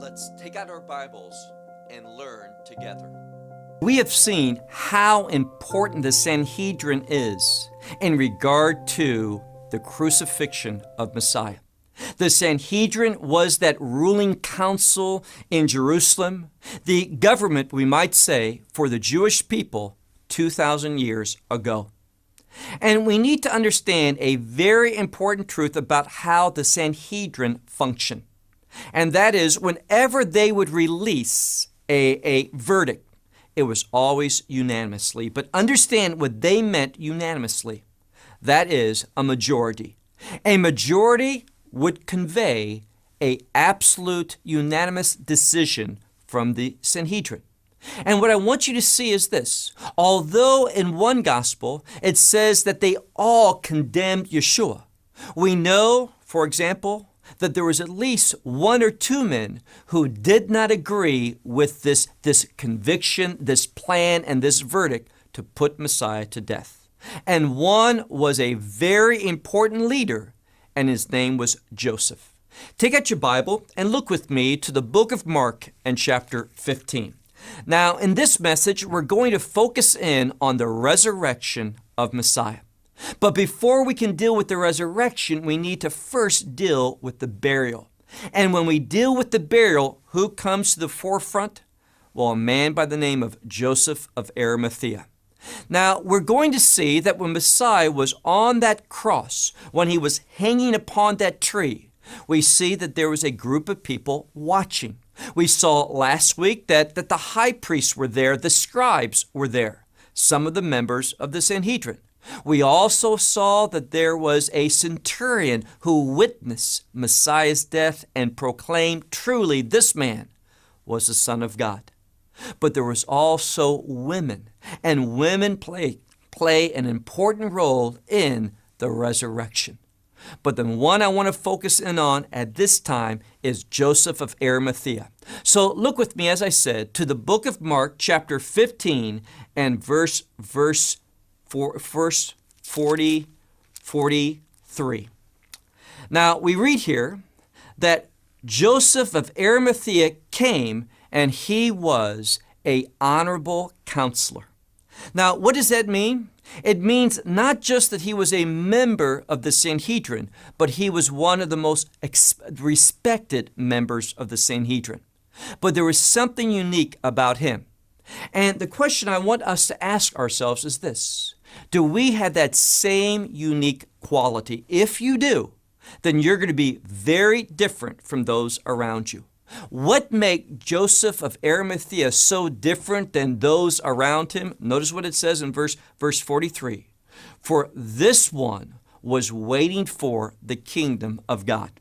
Let's take out our Bibles and learn together. We have seen how important the Sanhedrin is in regard to the crucifixion of Messiah. The Sanhedrin was that ruling council in Jerusalem, the government, we might say, for the Jewish people 2,000 years ago. And we need to understand a very important truth about how the Sanhedrin functioned. And that is, whenever they would release a verdict, it was always unanimously. But understand what they meant unanimously. That is a majority. A majority would convey an absolute unanimous decision from the Sanhedrin. And what I want you to see is this. Although in one gospel it says that they all condemned Yeshua, we know, for example, that there was at least one or two men who did not agree with this conviction, this plan, and this verdict to put Messiah to death. And one was a very important leader, and his name was Joseph. Take out your Bible and look with me to the book of Mark and chapter 15. Now, in this message, we're going to focus in on the resurrection of Messiah. But before we can deal with the resurrection, we need to first deal with the burial. And when we deal with the burial, who comes to the forefront? Well, a man by the name of Joseph of Arimатhaea. Now, we're going to see that when Messiah was on that cross, when he was hanging upon that tree, we see that there was a group of people watching. We saw last week that the high priests were there, the scribes were there, some of the members of the Sanhedrin. We also saw that there was a centurion who witnessed Messiah's death and proclaimed truly this man was the Son of God. But there was also women, and women play an important role in the resurrection. But the one I want to focus in on at this time is Joseph of Arimathea. So look with me, as I said, to the book of Mark, chapter 15, and verse 43. Now, we read here that Joseph of Arimathea came, and he was an honorable counselor. Now, what does that mean? It means not just that he was a member of the Sanhedrin, but he was one of the most respected members of the Sanhedrin. But there was something unique about him. And the question I want us to ask ourselves is this. Do we have that same unique quality? If you do, then you're going to be very different from those around you. What made Joseph of Arimathea so different than those around him? Notice what it says in verse 43. For this one was waiting for the kingdom of God.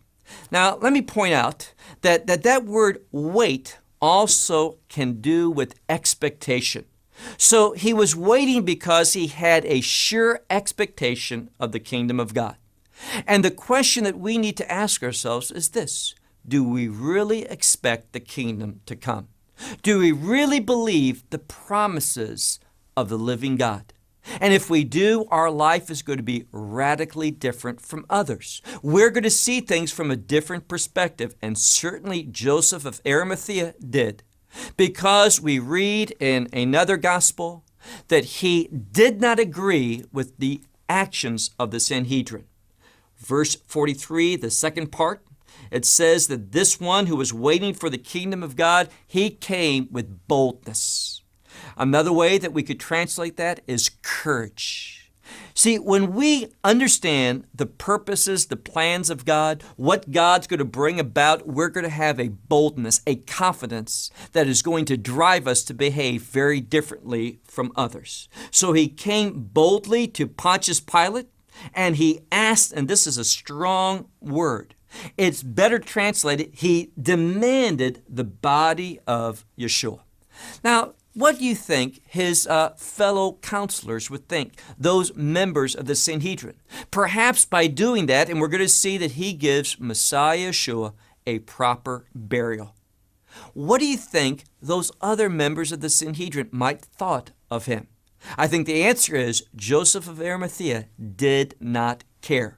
Now, let me point out that word wait also can do with expectation. So he was waiting because he had a sure expectation of the kingdom of God. And the question that we need to ask ourselves is this. Do we really expect the kingdom to come? Do we really believe the promises of the living God? And if we do, our life is going to be radically different from others. We're going to see things from a different perspective, and certainly Joseph of Arimathea did. Because we read in another gospel that he did not agree with the actions of the Sanhedrin. Verse 43, the second part, it says that this one who was waiting for the kingdom of God, he came with boldness. Another way that we could translate that is courage. See, when we understand the purposes, the plans of God, what God's going to bring about, we're going to have a boldness, a confidence that is going to drive us to behave very differently from others. So he came boldly to Pontius Pilate, and he asked, and this is a strong word, it's better translated, he demanded the body of Yeshua. Now, what do you think his fellow counselors would think, those members of the Sanhedrin? Perhaps by doing that, and we're going to see that he gives Messiah Yeshua a proper burial. What do you think those other members of the Sanhedrin might thought of him? I think the answer is Joseph of Arimathea did not care.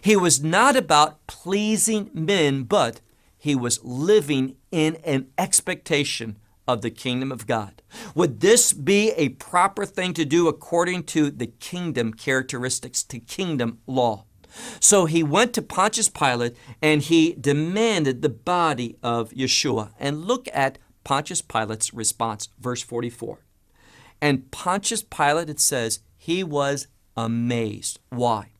He was not about pleasing men, but he was living in an expectation of the kingdom of God. Would this be a proper thing to do according to the kingdom characteristics, to kingdom law? So he went to Pontius Pilate and he demanded the body of Yeshua. And look at Pontius Pilate's response, verse 44. And Pontius Pilate, it says, he was amazed. Why?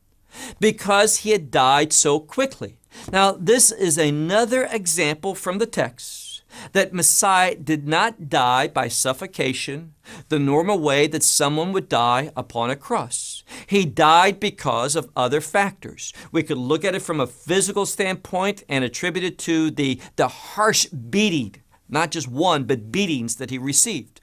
Because he had died so quickly. Now, this is another example from the text that Messiah did not die by suffocation, the normal way that someone would die upon a cross. He died because of other factors. We could look at it from a physical standpoint and attribute it to the harsh beating, not just one, but beatings that he received.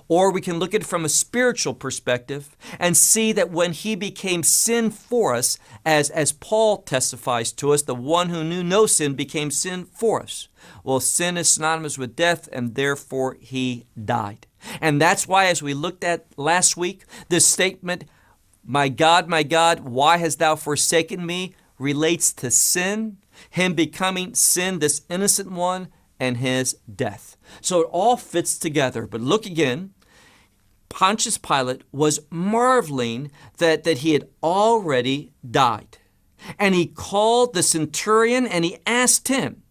Or we can look at it from a spiritual perspective and see that when he became sin for us, as Paul testifies to us, the one who knew no sin became sin for us. Well, sin is synonymous with death, and therefore he died. And that's why, as we looked at last week, this statement, my God, why hast thou forsaken me, relates to sin, him becoming sin, this innocent one, and his death. So it all fits together. But look again, Pontius Pilate was marveling that he had already died. And he called the centurion and he asked him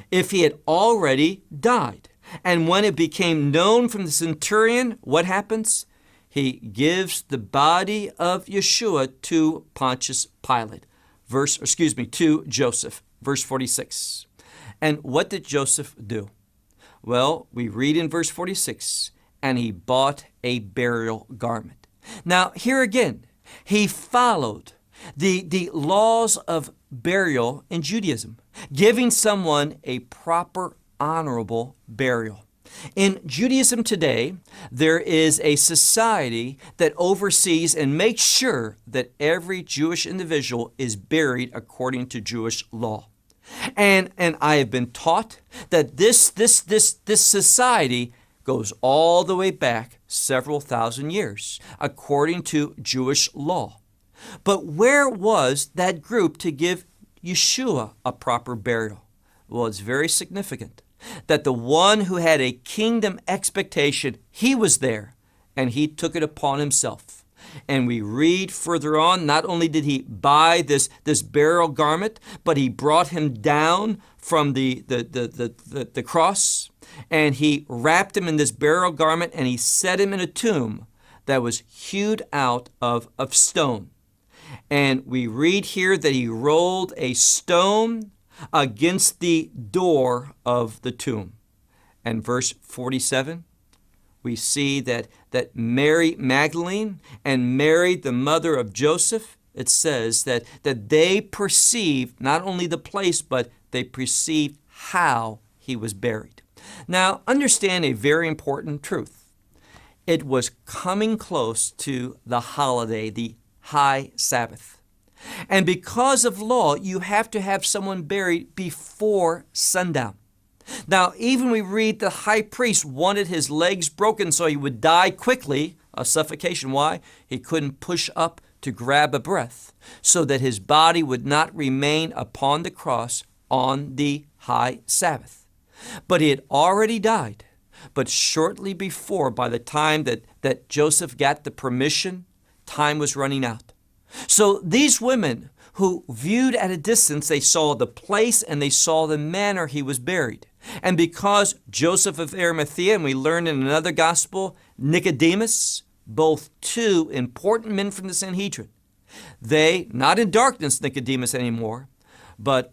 if he had already died. And when it became known from the centurion, what happens? He gives the body of Yeshua to Pontius Pilate. To Joseph. Verse 46. And what did Joseph do? Well, we read in verse 46, and he bought a burial garment. Now, here again, he followed the laws of burial in Judaism, giving someone a proper, honorable burial. In Judaism today, there is a society that oversees and makes sure that every Jewish individual is buried according to Jewish law. And I have been taught that this society goes all the way back several thousand years, according to Jewish law. But where was that group to give Yeshua a proper burial? Well, it's very significant that the one who had a kingdom expectation, he was there, and he took it upon himself. And we read further on, not only did he buy this burial garment, but he brought him down from the cross, and he wrapped him in this burial garment, and he set him in a tomb that was hewed out of stone. And we read here that he rolled a stone against the door of the tomb. And verse 47, we see that Mary Magdalene and Mary, the mother of Joseph, it says that they perceived not only the place, but they perceived how he was buried. Now, understand a very important truth. It was coming close to the holiday, the high Sabbath. And because of law, you have to have someone buried before sundown. Now, even we read the high priest wanted his legs broken so he would die quickly of suffocation. Why? He couldn't push up to grab a breath so that his body would not remain upon the cross on the high Sabbath. But he had already died. But shortly before, by the time that Joseph got the permission, time was running out. So these women who viewed at a distance, they saw the place and they saw the manner he was buried. And because Joseph of Arimатhaea, and we learn in another gospel, Nicodemus, both two important men from the Sanhedrin, they, not in darkness, Nicodemus anymore, but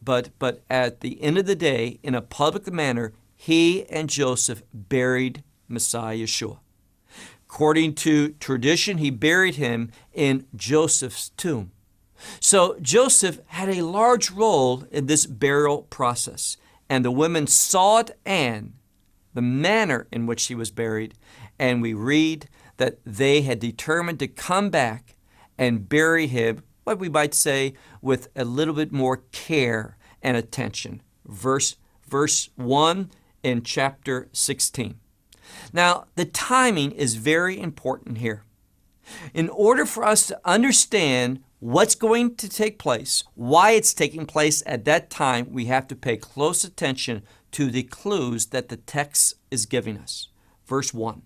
at the end of the day, in a public manner, he and Joseph buried Messiah Yeshua. According to tradition, he buried him in Joseph's tomb. So Joseph had a large role in this burial process, and the women saw it and the manner in which he was buried, and we read that they had determined to come back and bury him, what we might say, with a little bit more care and attention. Verse 1 in chapter 16. Now, the timing is very important here. In order for us to understand what's going to take place, why it's taking place at that time, we have to pay close attention to the clues that the text is giving us. Verse 1.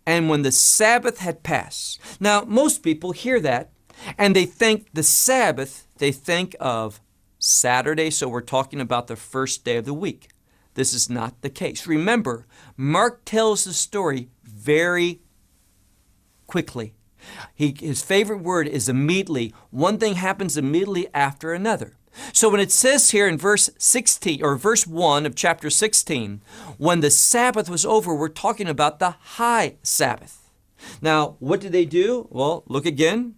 And when the Sabbath had passed. Now, most people hear that, and they think the Sabbath, they think of Saturday, so we're talking about the first day of the week. This is not the case. Remember, Mark tells the story very quickly. His favorite word is immediately. One thing happens immediately after another. So when it says here in verse 16 or verse 1 of chapter 16, when the Sabbath was over, we're talking about the high Sabbath. Now, what did they do? Well, look again.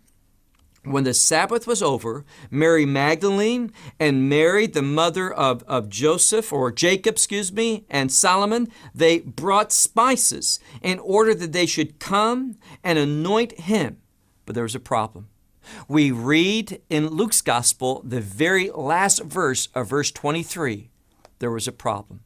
When the Sabbath was over, Mary Magdalene and Mary, the mother of Joseph, or Jacob, and Solomon, they brought spices in order that they should come and anoint him. But there was a problem. We read in Luke's gospel, the very last verse of verse 23, there was a problem.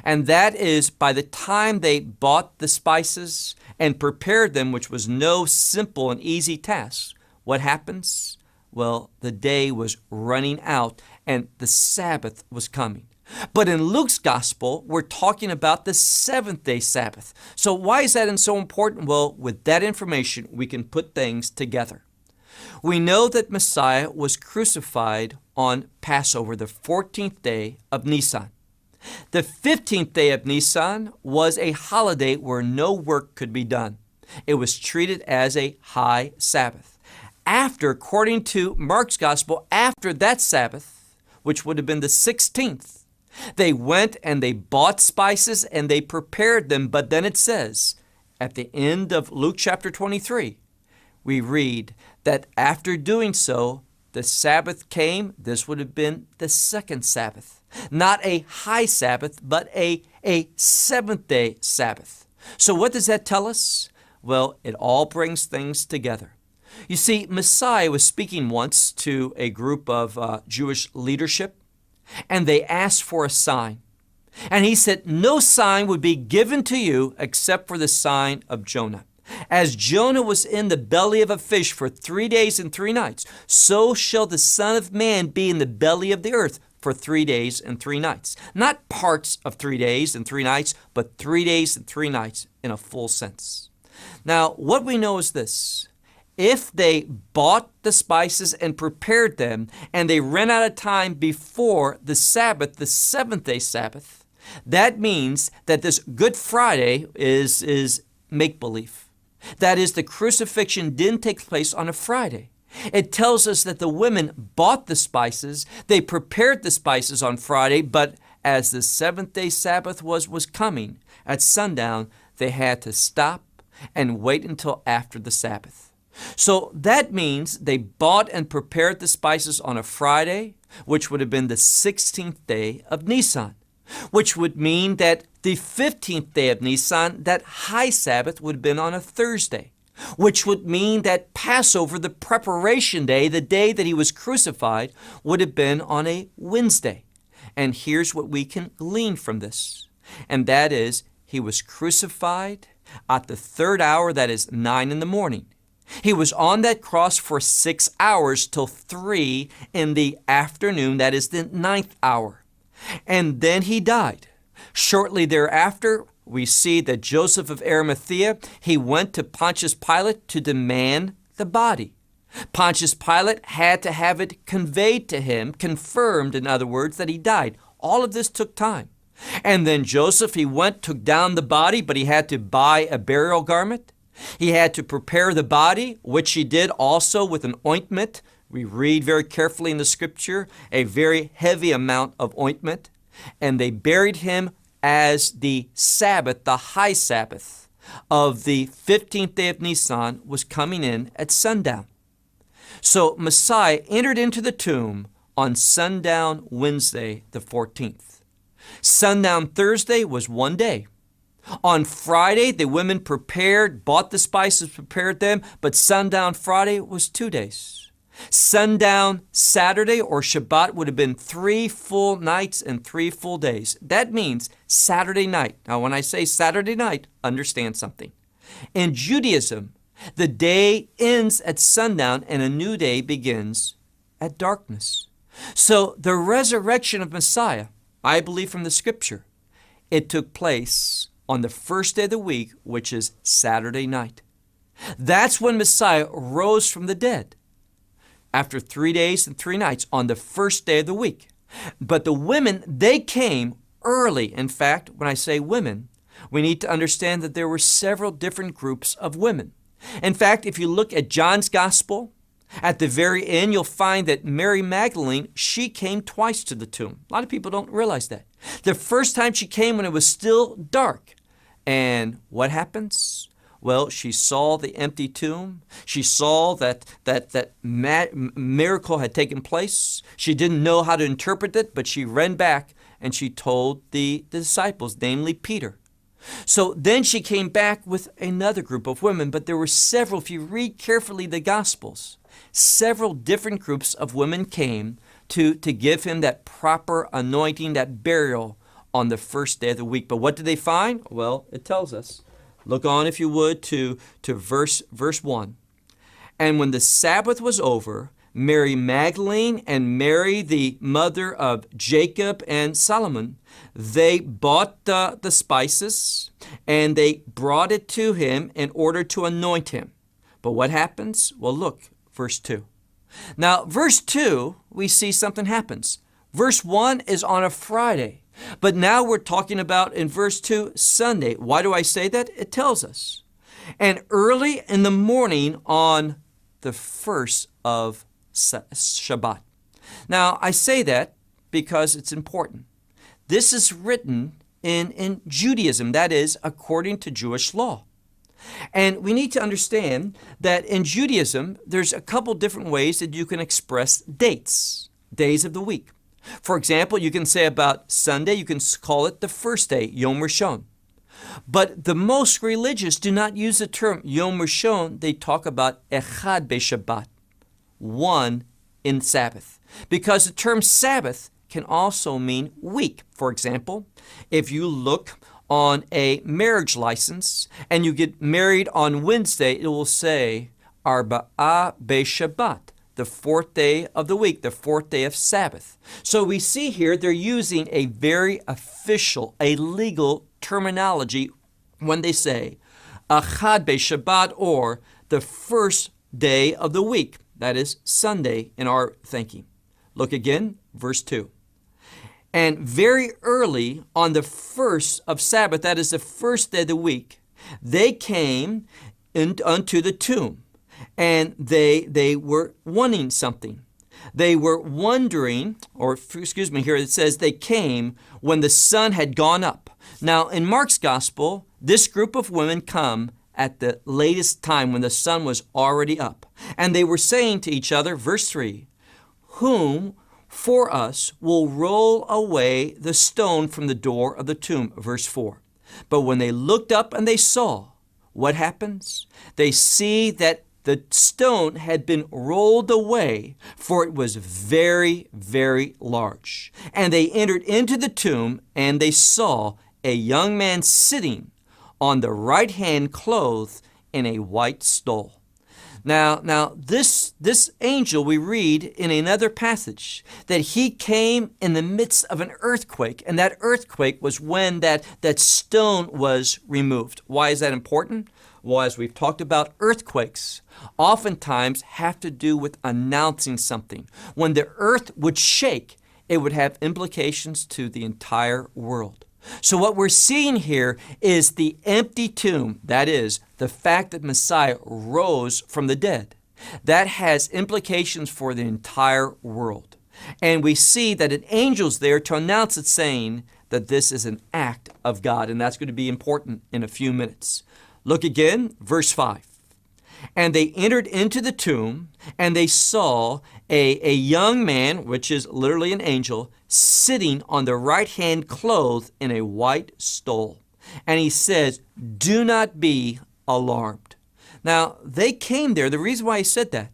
And that is, by the time they bought the spices and prepared them, which was no simple and easy task, what happens? Well, the day was running out and the Sabbath was coming. But in Luke's gospel, we're talking about the seventh-day Sabbath. So why is that so important? Well, with that information, we can put things together. We know that Messiah was crucified on Passover, the 14th day of Nisan. The 15th day of Nisan was a holiday where no work could be done. It was treated as a high Sabbath. After, according to Mark's gospel, after that Sabbath, which would have been the 16th, they went and they bought spices and they prepared them. But then it says, at the end of Luke chapter 23, we read that after doing so, the Sabbath came. This would have been the second Sabbath. Not a high Sabbath, but a seventh-day Sabbath. So what does that tell us? Well, it all brings things together. You see, Messiah was speaking once to a group of Jewish leadership, and they asked for a sign. And he said, no sign would be given to you except for the sign of Jonah. As Jonah was in the belly of a fish for 3 days and 3 nights, so shall the Son of Man be in the belly of the earth for 3 days and 3 nights. Not parts of 3 days and 3 nights, but 3 days and 3 nights in a full sense. Now, what we know is this. If they bought the spices and prepared them, and they ran out of time before the Sabbath, the seventh-day Sabbath, that means that this Good Friday is make-believe. That is, the crucifixion didn't take place on a Friday. It tells us that the women bought the spices, they prepared the spices on Friday, but as the seventh-day Sabbath was coming, at sundown, they had to stop and wait until after the Sabbath. So that means they bought and prepared the spices on a Friday, which would have been the 16th day of Nisan, which would mean that the 15th day of Nisan, that high Sabbath, would have been on a Thursday, which would mean that Passover, the preparation day, the day that he was crucified, would have been on a Wednesday. And here's what we can glean from this, and that is he was crucified at the third hour, that is 9 in the morning. He was on that cross for 6 hours till 3 in the afternoon, that is the 9th hour. And then he died. Shortly thereafter, we see that Joseph of Arimатhaea, he went to Pontius Pilate to demand the body. Pontius Pilate had to have it conveyed to him, confirmed, in other words, that he died. All of this took time. And then Joseph, he went, took down the body, but he had to buy a burial garment. He had to prepare the body, which he did also with an ointment. We read very carefully in the scripture, a very heavy amount of ointment. And they buried him as the Sabbath, the high Sabbath of the 15th day of Nisan was coming in at sundown. So Messiah entered into the tomb on sundown Wednesday, the 14th. Sundown Thursday was 1 day. On Friday, the women bought the spices, prepared them, but sundown Friday was 2 days. Sundown Saturday or Shabbat would have been 3 full nights and 3 full days. That means Saturday night. Now, when I say Saturday night, understand something. In Judaism, The day ends at sundown and a new day begins at darkness. So the resurrection of Messiah, I believe from the scripture, it took place on the first day of the week, which is Saturday night. That's when Messiah rose from the dead, after 3 days and 3 nights on the first day of the week. But the women, they came early. In fact, when I say women, we need to understand that there were several different groups of women. In fact, if you look at John's gospel, at the very end, you'll find that Mary Magdalene, she came twice to the tomb. A lot of people don't realize that. The first time she came when it was still dark. And what happens? Well, she saw the empty tomb. She saw that miracle had taken place. She didn't know how to interpret it, but she ran back and she told the disciples, namely Peter. So then she came back with another group of women, but there were several, if you read carefully the Gospels, several different groups of women came to give him that proper anointing, that burial on the first day of the week. But what did they find? Well, it tells us. Look on, if you would, to verse 1. And when the Sabbath was over, Mary Magdalene and Mary, the mother of Jacob and Solomon, they bought the spices and they brought it to him in order to anoint him. But what happens? Well, look, verse 2. Now, verse 2, we see something happens. Verse 1 is on a Friday. But now we're talking about in verse 2, Sunday. Why do I say that? It tells us. And early in the morning on the first of Shabbat. Now, I say that because it's important. This is written in Judaism, that is, according to Jewish law. And we need to understand that in Judaism, there's a couple different ways that you can express dates, days of the week. For example, you can say about Sunday, you can call it the first day, Yom Rishon. But the most religious do not use the term Yom Rishon. They talk about Echad B'Shabbat, one in Sabbath. Because the term Sabbath can also mean week. For example, if you look on a marriage license and you get married on Wednesday, it will say Arba'ah B'Shabbat, the fourth day of the week, the fourth day of Sabbath. So we see here they're using a very official, a legal terminology when they say Echad B'Shabbat, or the first day of the week. That is Sunday in our thinking. Look again, verse 2. And very early on the first of Sabbath, that is the first day of the week, they came unto the tomb. And they were wanting something. They were wondering, or excuse me, here it says they came when the sun had gone up. Now, in Mark's gospel, this group of women come at the latest time when the sun was already up. And they were saying to each other, verse 3, whom for us will roll away the stone from the door of the tomb, verse 4. But when they looked up and they saw, what happens? They see that the stone had been rolled away, for it was very, very large. And they entered into the tomb, and they saw a young man sitting on the right hand, clothed in a white stole. Now this angel, we read in another passage that he came in the midst of an earthquake, and that earthquake was when that stone was removed. Why is that important? Well, as we've talked about, earthquakes oftentimes have to do with announcing something. When the earth would shake, it would have implications to the entire world. So what we're seeing here is the empty tomb. That is, the fact that Messiah rose from the dead. That has implications for the entire world. And we see that an angel's there to announce it, saying that this is an act of God. And that's going to be important in a few minutes. Look again, verse 5. And they entered into the tomb, and they saw a young man, which is literally an angel, sitting on the right hand, clothed in a white stole. And he says, do not be alarmed. Now, they came there. The reason why he said that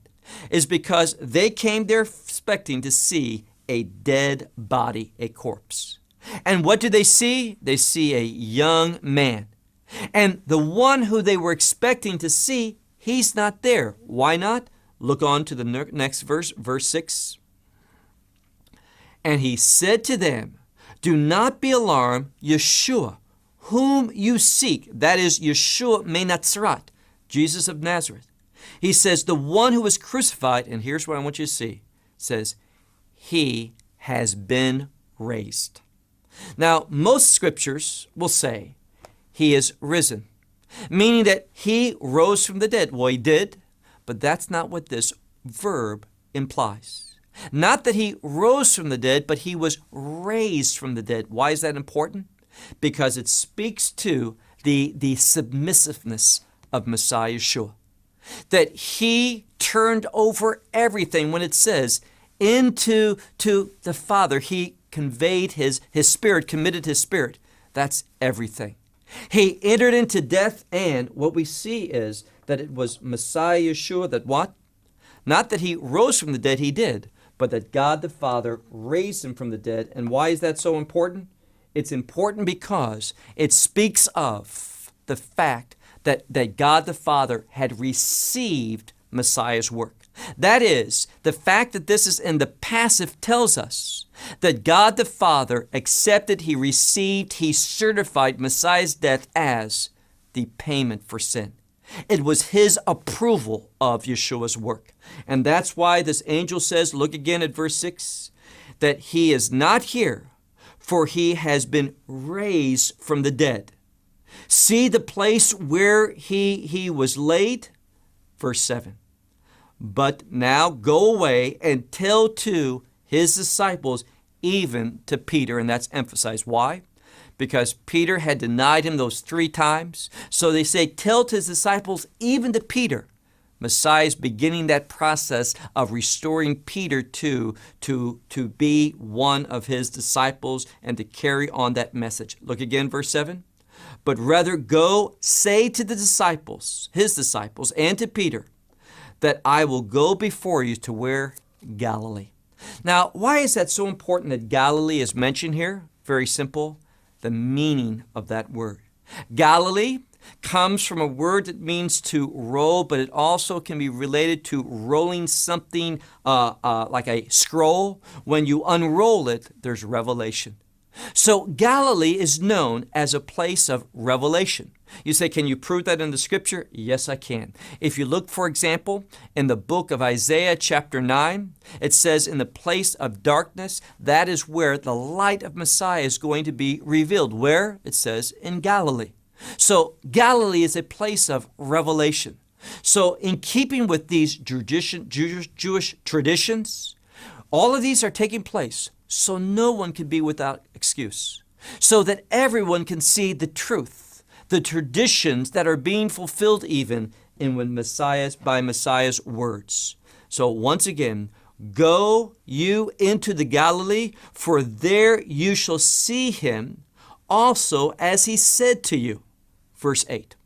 is because they came there expecting to see a dead body, a corpse. And what do they see? They see a young man. And the one who they were expecting to see, He's not there. Why not? Look on to the next verse, verse 6. And he said to them, do not be alarmed, Yeshua, whom you seek, that is Yeshua Menatzaret, Jesus of Nazareth. He says, the one who was crucified, and here's what I want you to see, says, he has been raised. Now, most scriptures will say he is risen, meaning that he rose from the dead. Well, he did, but that's not what this verb implies. Not that he rose from the dead, but he was raised from the dead. Why is that important? Because it speaks to the submissiveness of Messiah Yeshua. That he turned over everything when it says into the Father. He conveyed his spirit, committed his spirit. That's everything. He entered into death, and what we see is that it was Messiah Yeshua that what? Not that he rose from the dead, he did, but that God the Father raised him from the dead. And why is that so important? It's important because it speaks of the fact that God the Father had received Messiah's work. That is, the fact that this is in the passive tells us that God the Father accepted, he received, he certified Messiah's death as the payment for sin. It was his approval of Yeshua's work. And that's why this angel says, look again at verse 6, that he is not here, for he has been raised from the dead. See the place where he was laid? Verse 7. But now go away and tell to his disciples, even to Peter. And that's emphasized. Why? Because Peter had denied him those 3 times. So they say, tell to his disciples, even to Peter. Messiah is beginning that process of restoring Peter to be one of his disciples and to carry on that message. Look again, verse 7. But rather go say to the disciples, his disciples, and to Peter, that I will go before you to where? Galilee. Now, why is that so important that Galilee is mentioned here? Very simple. The meaning of that word. Galilee comes from a word that means to roll, but it also can be related to rolling something like a scroll. When you unroll it, there's revelation. So Galilee is known as a place of revelation. You say, can you prove that in the scripture? Yes, I can. If you look, for example, in the book of Isaiah chapter 9, it says in the place of darkness, that is where the light of Messiah is going to be revealed. Where? It says in Galilee. So Galilee is a place of revelation. So in keeping with these Jewish traditions, all of these are taking place so no one can be without excuse, so that everyone can see the truth, the traditions that are being fulfilled even in by Messiah's words. So once again, go you into the Galilee, for there you shall see him also as he said to you. Verse 8.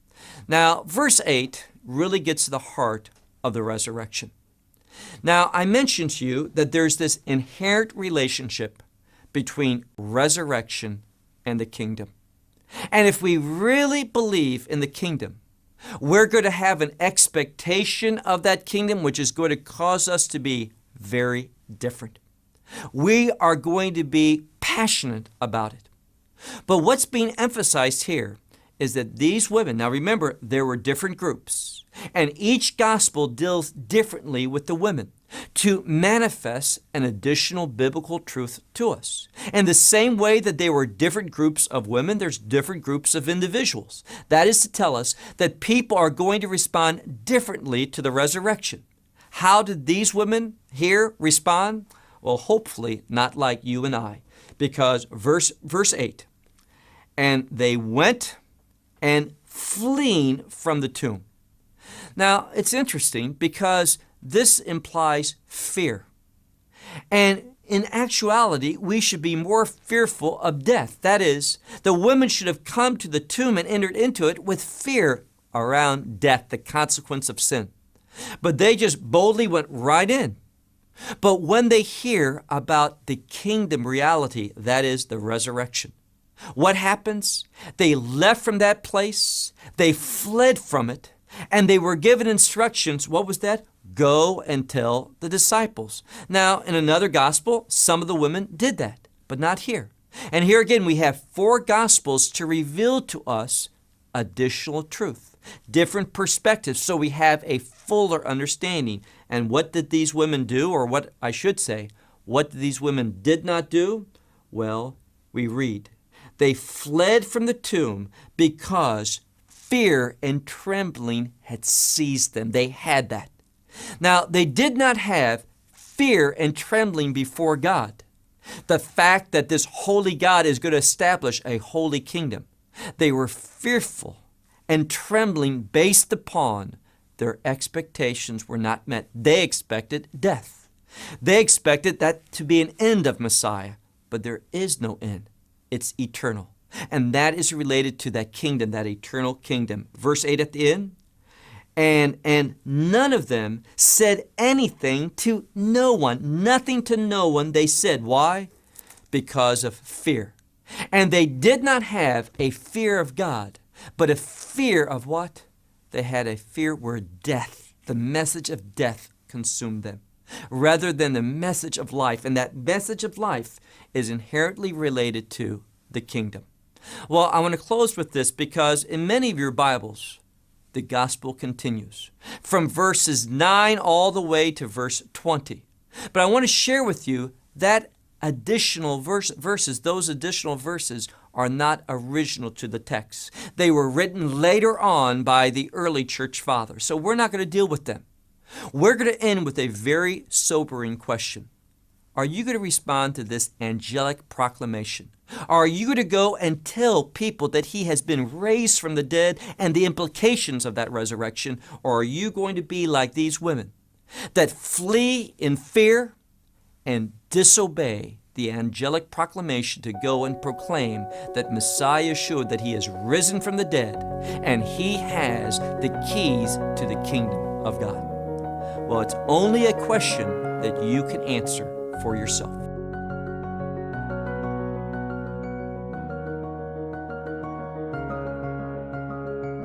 Now, verse 8 really gets to the heart of the resurrection. Now, I mentioned to you that there's this inherent relationship between resurrection and the kingdom. And if we really believe in the kingdom, we're going to have an expectation of that kingdom, which is going to cause us to be very different. We are going to be passionate about it. But what's being emphasized here is that these women, now remember, there were different groups, and each gospel deals differently with the women to manifest an additional biblical truth to us. And the same way that there were different groups of women, there's different groups of individuals. That is to tell us that people are going to respond differently to the resurrection. How did these women here respond? Well, hopefully not like you and I, because verse 8, and they went and fleeing from the tomb. Now, it's interesting because this implies fear. And in actuality, we should be more fearful of death. That is, the women should have come to the tomb and entered into it with fear around death, the consequence of sin. But they just boldly went right in. But when they hear about the kingdom reality, that is the resurrection, what happens? They left from that place, they fled from it, And they were given instructions. What was that? Go and tell the disciples. Now, in another gospel, some of the women did that, but not here. And here again, we have 4 gospels to reveal to us additional truth, different perspectives, so we have a fuller understanding. And what did these women do? Or what I should say, what these women did not do? Well, we read, they fled from the tomb because fear and trembling had seized them. They had that. Now, they did not have fear and trembling before God. The fact that this holy God is going to establish a holy kingdom. They were fearful and trembling based upon their expectations were not met. They expected death. They expected that to be an end of Messiah, but there is no end. It's eternal. And that is related to that kingdom, that eternal kingdom. Verse 8 at the end, and none of them said anything to no one, nothing to no one they said. Why? Because of fear. And they did not have a fear of God, but a fear of what? They had a fear where death, the message of death consumed them, rather than the message of life. And that message of life is inherently related to the kingdom. Well, I want to close with this because in many of your Bibles, the gospel continues from verses 9 all the way to verse 20. But I want to share with you that additional verses, those additional verses are not original to the text. They were written later on by the early church fathers. So we're not going to deal with them. We're going to end with a very sobering question. Are you going to respond to this angelic proclamation? Are you going to go and tell people that he has been raised from the dead and the implications of that resurrection? Or are you going to be like these women that flee in fear and disobey the angelic proclamation to go and proclaim that Messiah showed that he is risen from the dead and he has the keys to the kingdom of God? Well, it's only a question that you can answer for yourself.